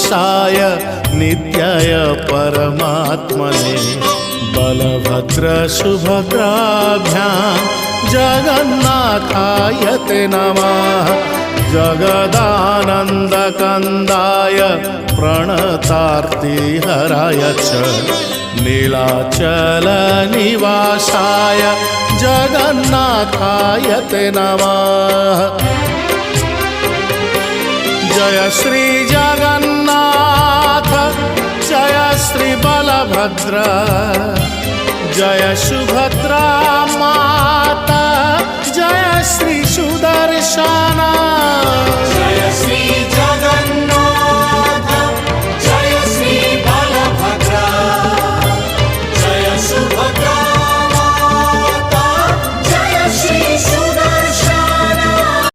निवासाय नित्याय परमात्मने बलभद्र सुभद्राभ्यां जगन्नाथाय ते नमः। जगदानन्दकन्दाय प्रणतार्तिहराय च नीलाचलनिवासाय जगन्नाथाय ते नमः। जय श्री जगन्नाथ जय श्री बलभद्र जय सुभद्रा माता जय श्री सुदर्शन।